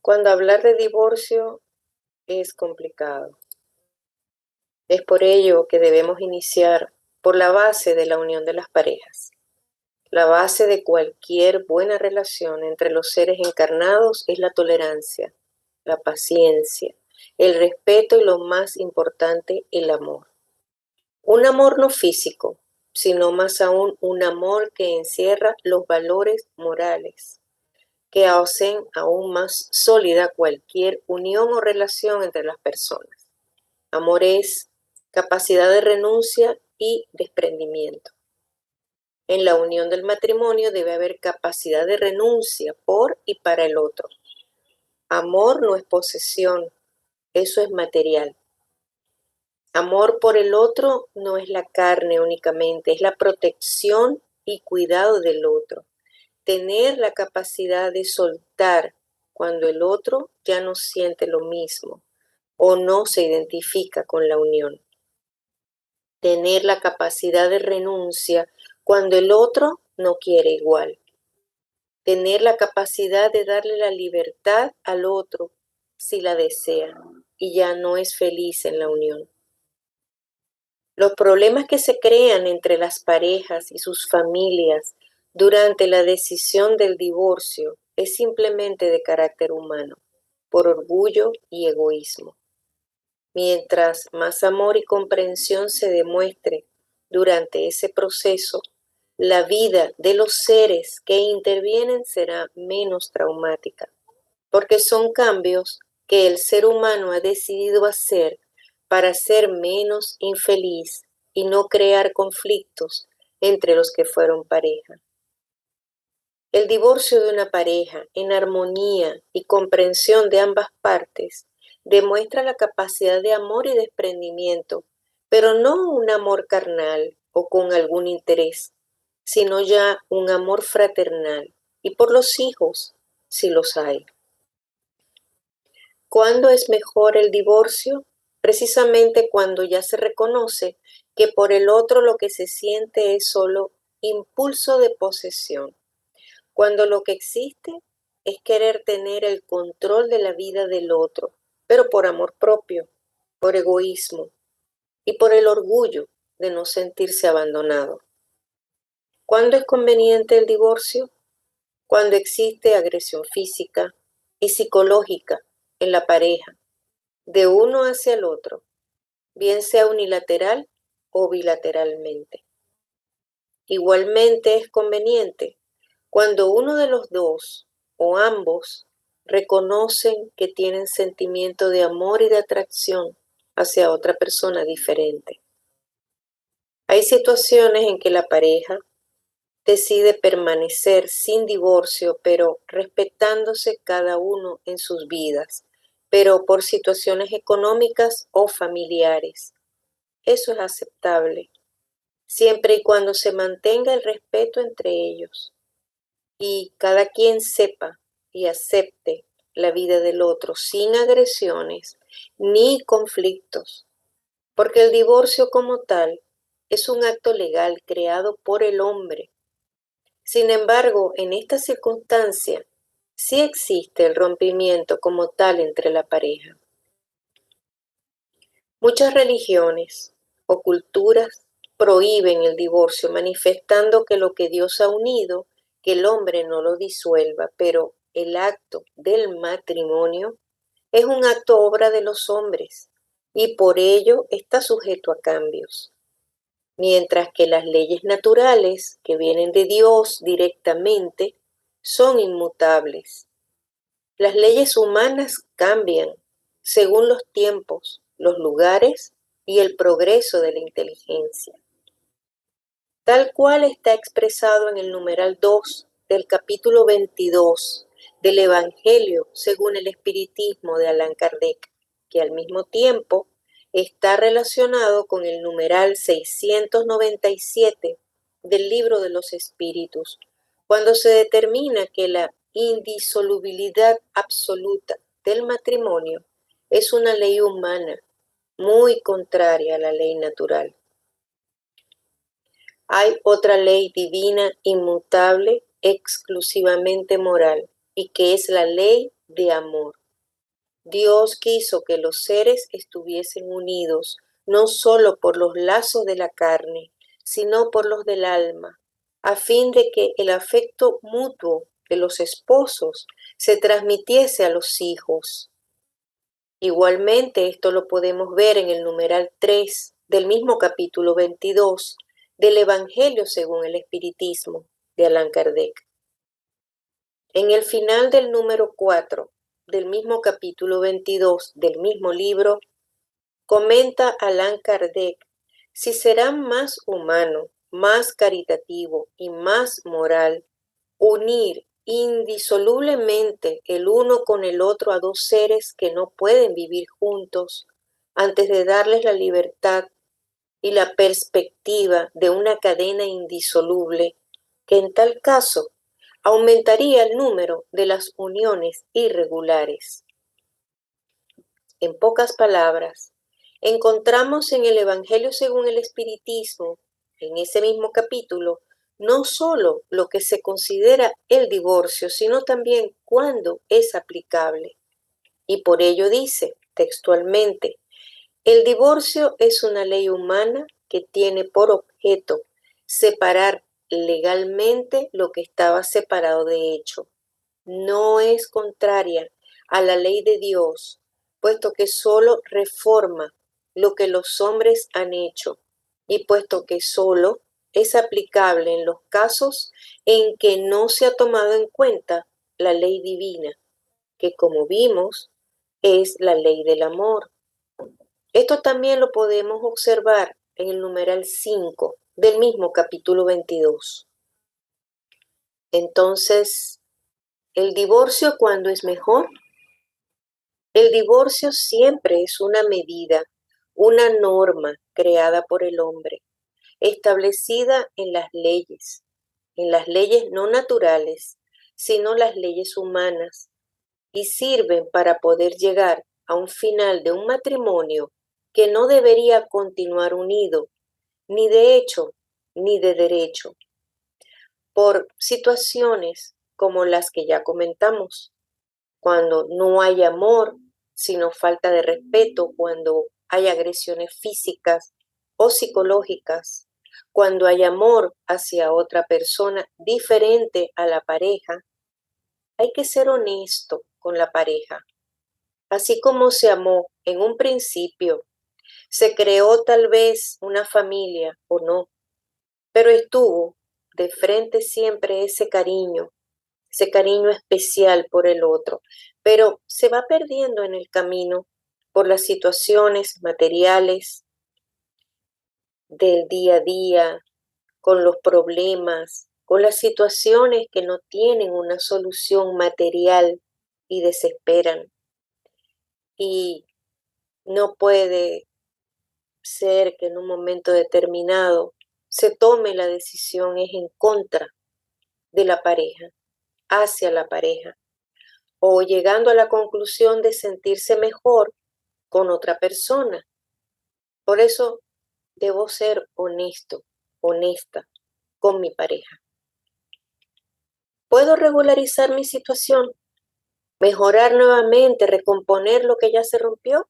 Cuando hablar de divorcio es complicado. Es por ello que debemos iniciar por la base de la unión de las parejas. La base de cualquier buena relación entre los seres encarnados es la tolerancia, la paciencia, el respeto y lo más importante, el amor. Un amor no físico, sino más aún un amor que encierra los valores morales, que hacen aún más sólida cualquier unión o relación entre las personas. Amor es capacidad de renuncia y desprendimiento. En la unión del matrimonio debe haber capacidad de renuncia por y para el otro. Amor no es posesión, eso es material. Amor por el otro no es la carne únicamente, es la protección y cuidado del otro. Tener la capacidad de soltar cuando el otro ya no siente lo mismo o no se identifica con la unión. Tener la capacidad de renuncia cuando el otro no quiere igual. Tener la capacidad de darle la libertad al otro si la desea y ya no es feliz en la unión. Los problemas que se crean entre las parejas y sus familias durante la decisión del divorcio es simplemente de carácter humano, por orgullo y egoísmo. Mientras más amor y comprensión se demuestre durante ese proceso, la vida de los seres que intervienen será menos traumática, porque son cambios que el ser humano ha decidido hacer para ser menos infeliz y no crear conflictos entre los que fueron pareja. El divorcio de una pareja en armonía y comprensión de ambas partes demuestra la capacidad de amor y desprendimiento, pero no un amor carnal o con algún interés, sino ya un amor fraternal y por los hijos, si los hay. ¿Cuándo es mejor el divorcio? Precisamente cuando ya se reconoce que por el otro lo que se siente es solo impulso de posesión, cuando lo que existe es querer tener el control de la vida del otro, pero por amor propio, por egoísmo y por el orgullo de no sentirse abandonado. ¿Cuándo es conveniente el divorcio? Cuando existe agresión física y psicológica en la pareja, de uno hacia el otro, bien sea unilateral o bilateralmente. Igualmente es conveniente cuando uno de los dos o ambos reconocen que tienen sentimiento de amor y de atracción hacia otra persona diferente. Hay situaciones en que la pareja decide permanecer sin divorcio, pero respetándose cada uno en sus vidas, pero por situaciones económicas o familiares. Eso es aceptable, siempre y cuando se mantenga el respeto entre ellos y cada quien sepa y acepte la vida del otro sin agresiones ni conflictos, porque el divorcio como tal es un acto legal creado por el hombre. Sin embargo, en esta circunstancia sí existe el rompimiento como tal entre la pareja. Muchas religiones o culturas prohíben el divorcio, manifestando que lo que Dios ha unido, que el hombre no lo disuelva, pero el acto del matrimonio es un acto obra de los hombres y por ello está sujeto a cambios. Mientras que las leyes naturales que vienen de Dios directamente son inmutables. Las leyes humanas cambian según los tiempos, los lugares y el progreso de la inteligencia. Tal cual está expresado en el numeral 2 del capítulo 22 del Evangelio según el Espiritismo de Allan Kardec, que al mismo tiempo está relacionado con el numeral 697 del Libro de los Espíritus, cuando se determina que la indisolubilidad absoluta del matrimonio es una ley humana muy contraria a la ley natural. Hay otra ley divina, inmutable, exclusivamente moral, y que es la ley de amor. Dios quiso que los seres estuviesen unidos, no solo por los lazos de la carne, sino por los del alma, a fin de que el afecto mutuo de los esposos se transmitiese a los hijos. Igualmente, esto lo podemos ver en el numeral 3 del mismo capítulo 22 del Evangelio según el Espiritismo de Allan Kardec. En el final del número 4 del mismo capítulo 22 del mismo libro, comenta Allan Kardec: si será más humano, más caritativo y más moral unir indisolublemente el uno con el otro a dos seres que no pueden vivir juntos, antes de darles la libertad y la perspectiva de una cadena indisoluble, que en tal caso aumentaría el número de las uniones irregulares. En pocas palabras, encontramos en el Evangelio según el Espiritismo, en ese mismo capítulo, no solo lo que se considera el divorcio, sino también cuándo es aplicable. Y por ello dice textualmente: el divorcio es una ley humana que tiene por objeto separar legalmente lo que estaba separado de hecho. No es contraria a la ley de Dios, puesto que solo reforma lo que los hombres han hecho, y puesto que solo es aplicable en los casos en que no se ha tomado en cuenta la ley divina, que, como vimos, es la ley del amor. Esto también lo podemos observar en el numeral 5 del mismo capítulo 22. Entonces, ¿el divorcio cuándo es mejor? El divorcio siempre es una medida, una norma creada por el hombre, establecida en las leyes no naturales, sino las leyes humanas, y sirven para poder llegar a un final de un matrimonio que no debería continuar unido, ni de hecho ni de derecho, por situaciones como las que ya comentamos, cuando no hay amor, sino falta de respeto, cuando hay agresiones físicas o psicológicas, cuando hay amor hacia otra persona diferente a la pareja. Hay que ser honesto con la pareja. Así como se amó en un principio, se creó tal vez una familia o no, pero estuvo de frente siempre ese cariño especial por el otro, pero se va perdiendo en el camino por las situaciones materiales del día a día, con los problemas, con las situaciones que no tienen una solución material y desesperan. Y no puede ser que en un momento determinado se tome la decisión es en contra de la pareja, hacia la pareja, o llegando a la conclusión de sentirse mejor con otra persona. Por eso debo ser honesto, honesta con mi pareja. ¿Puedo regularizar mi situación? ¿Mejorar nuevamente, recomponer lo que ya se rompió?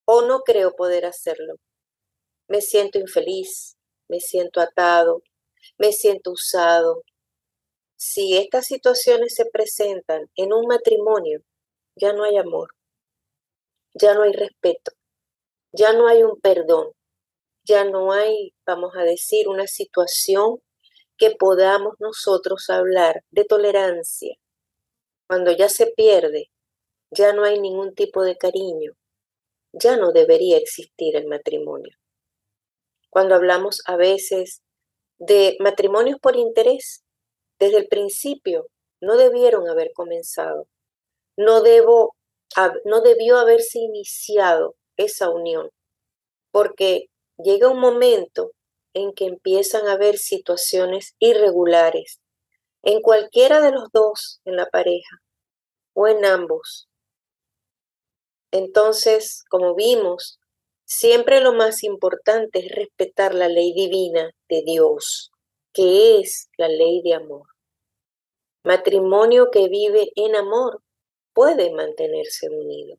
¿O no creo poder hacerlo? Me siento infeliz, me siento atado, me siento usado. Si estas situaciones se presentan en un matrimonio, ya no hay amor, ya no hay respeto, ya no hay un perdón, ya no hay, vamos a decir, una situación que podamos nosotros hablar de tolerancia. Cuando ya se pierde, ya no hay ningún tipo de cariño, ya no debería existir el matrimonio. Cuando hablamos a veces de matrimonios por interés, desde el principio no debieron haber comenzado, no debió haberse iniciado esa unión, porque llega un momento en que empiezan a haber situaciones irregulares en cualquiera de los dos, en la pareja o en ambos. Entonces, como vimos, siempre lo más importante es respetar la ley divina de Dios, que es la ley de amor. Matrimonio que vive en amor puede mantenerse unido.